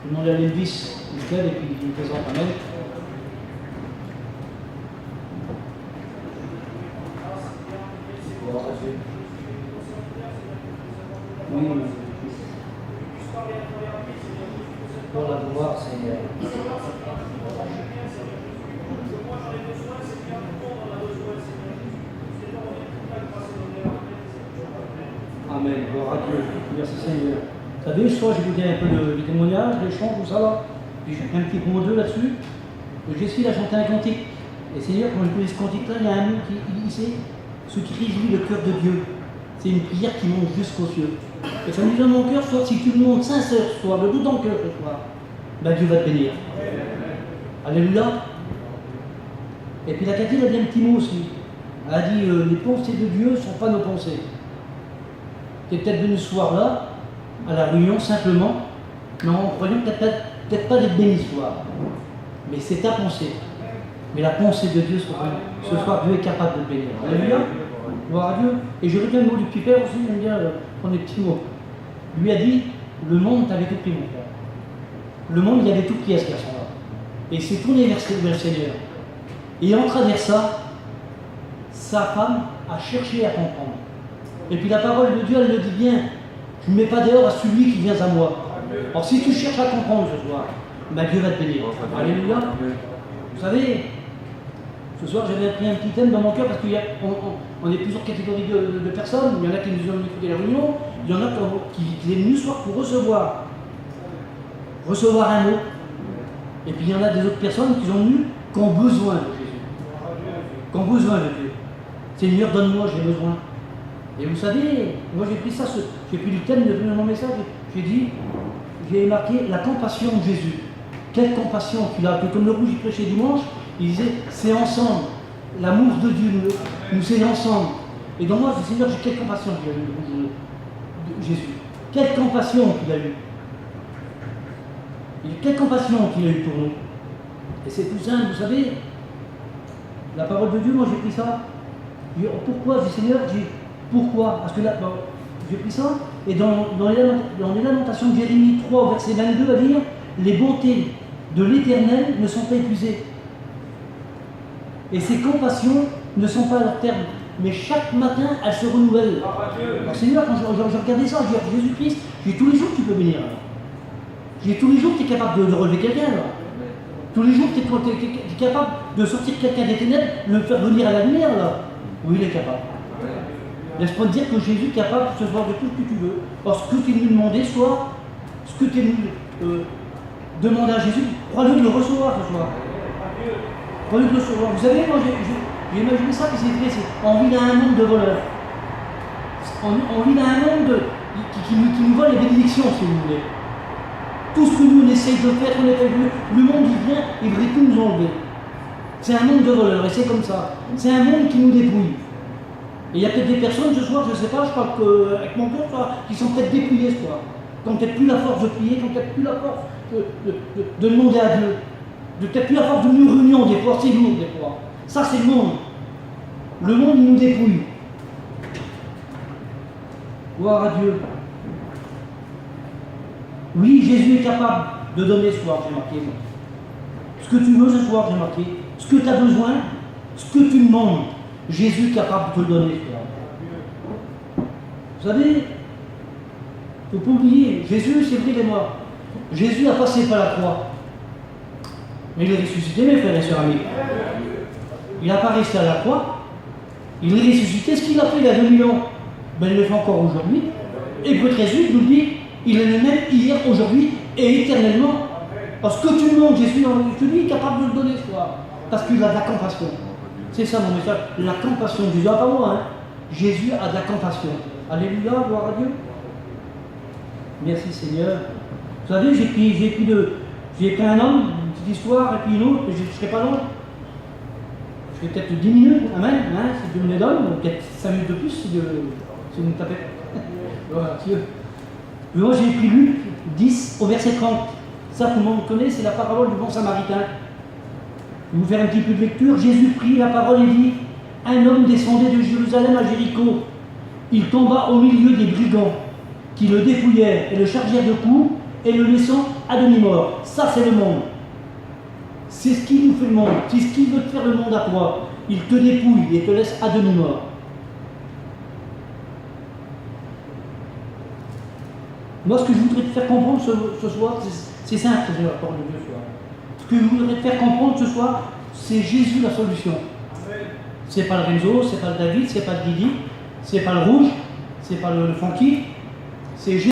Je vais demander à l'Elvis, Michael, et puis il me présente. Amen. Oui, pour la gloire, Seigneur. Amen, gloire à Dieu. Merci Seigneur. Vous savez, ce soir, je vais vous dire un peu le témoignage, les chants, tout ça là. Puis j'ai un petit mot d'eux là-dessus. J'essaie de chanter un cantique. Et Seigneur, quand je pose ce cantique-là, il y a un mot qui dit c'est ce qui réjouit le cœur de Dieu. C'est une prière qui monte jusqu'aux cieux. Et ça me dit dans mon cœur, soit si tu le montes sincère ce soir, de tout ton cœur ce soir, ben Dieu va te bénir. Alléluia. Et puis la Cathy, elle a dit un petit mot aussi. Elle a dit les pensées de Dieu ne sont pas nos pensées. Tu es peut-être venu ce soir-là, à la réunion, simplement, mais en croyant peut-être pas d'être béni ce soir. Mais c'est ta pensée. Mais la pensée de Dieu, ce soir, Dieu est capable de te bénir. Alléluia. Gloire à Dieu. Et je retiens le mot du petit père aussi, j'aime bien prendre des petits mots. Lui a dit, le monde t'avait tout pris, mon frère. Le monde, il avait tout pris à ce garçon-là. Et il s'est tourné vers le Seigneur. Et en travers ça, sa femme a cherché à comprendre. Et puis la parole de Dieu, elle le dit bien. Je ne mets pas dehors à celui qui vient à moi. Alors si tu cherches à comprendre ce soir, ben Dieu va te bénir. Alléluia. Vous savez, ce soir j'avais pris un petit thème dans mon cœur parce qu'on est plusieurs catégories de personnes. Il y en a qui nous ont écouté la réunion, il y en a qui est venu ce soir pour recevoir un mot. Et puis il y en a des autres personnes qui sont venues qui ont besoin de Jésus. Qui ont besoin de Dieu. Seigneur, donne-moi, j'ai besoin. Et vous savez, moi j'ai pris ça, j'ai pris le thème de mon message, j'ai marqué la compassion de Jésus. Quelle compassion qu'il a, comme le rouge il prêchait dimanche, il disait, c'est ensemble, l'amour de Dieu, nous c'est ensemble. Et donc moi, je dis, Seigneur, j'ai quelle compassion qu'il a eu de Jésus. Quelle compassion qu'il a eu. Et quelle compassion qu'il a eu pour nous. Et c'est tout simple, vous savez, la parole de Dieu, moi j'ai pris ça. Je dis, pourquoi, je dis, Seigneur, pourquoi? Parce que là, j'ai pris ça, et dans les lamentations de Jérémie 3, verset 22, à dire, les bontés de l'Éternel ne sont pas épuisées. Et ses compassions ne sont pas à leur terme. Mais chaque matin, elles se renouvellent. Alors Seigneur, quand je regardais ça, je dis, Jésus-Christ, j'ai tous les jours tu peux bénir. J'ai tous les jours tu es capable de relever quelqu'un. Tous les jours tu es capable de sortir quelqu'un des ténèbres, le faire venir à la lumière. Là. Oui, il est capable. Laisse-moi te dire que Jésus est capable de se voir de tout ce que tu veux. Or, ce que tu es venu demander, soit ce que tu es venu demander à Jésus, crois-le de le recevoir ce soir. Crois-le de le recevoir. Vous savez, moi j'ai imaginé ça, c'est on vit dans un monde de voleurs. On vit dans un monde qui nous vole les bénédictions, si vous voulez. Tout ce que nous on essaye de faire, le monde il vient, il veut tout nous enlever. C'est un monde de voleurs, et c'est comme ça. C'est un monde qui nous dépouille. Et il y a peut-être des personnes ce soir, je ne sais pas, je parle avec mon cœur, qui sont peut-être dépouillées ce soir. Qui n'ont peut-être plus la force de prier, qui n'ont peut-être plus la force de demander à Dieu. De peut-être plus la force de nous réunion des fois, c'est lourd des fois. Ça c'est le monde. Le monde il nous dépouille. Gloire à Dieu. Oui, Jésus est capable de donner ce soir, j'ai marqué. Ce que tu veux ce soir, j'ai marqué. Ce que tu as besoin, ce que tu demandes. Jésus est capable de te le donner. Vous savez, il ne faut pas oublier, Jésus, c'est vrai, il est mort. Jésus a passé par la croix. Mais il est ressuscité, mes frères et sœurs amis. Il n'a pas resté à la croix. Il est ressuscité. Ce qu'il a fait il y a 2000 ans, ben, il le fait encore aujourd'hui. Hébreux 13 nous dit, il est le même hier, aujourd'hui et éternellement. Parce que tu demandes, Jésus, lui est capable de le donner ce soir. Parce qu'il a de la compassion. C'est ça mon message, la compassion de Jésus. Ah, pas moi, hein. Jésus a de la compassion. Alléluia, gloire à Dieu. Merci Seigneur. Vous savez, j'ai pris un homme, une petite histoire, et puis une autre, et je ne serai pas long. Je vais peut-être 10 minutes, amen, hein, si Dieu me les donne, ou peut-être 5 minutes de plus si vous me tapez. Voilà, Dieu. Mais moi j'ai pris Luc 10 au verset 30. Ça, tout le monde connaît, c'est la parole du bon samaritain. Je vais vous faire un petit peu de lecture. Jésus prit la parole et dit, un homme descendait de Jérusalem à Jéricho. Il tomba au milieu des brigands qui le dépouillèrent et le chargèrent de coups et le laissant à demi-mort. Ça, c'est le monde. C'est ce qui nous fait le monde. C'est ce qui veut te faire le monde à toi. Il te dépouille et te laisse à demi-mort. Moi, ce que je voudrais te faire comprendre ce soir, c'est simple, c'est la parole de Dieu ce soir. Ce que je voudrais te faire comprendre ce soir, c'est Jésus la solution. C'est pas le Renzo, c'est pas le David, c'est pas le Didi, c'est pas le Rouge, c'est pas le Funky, c'est Jésus.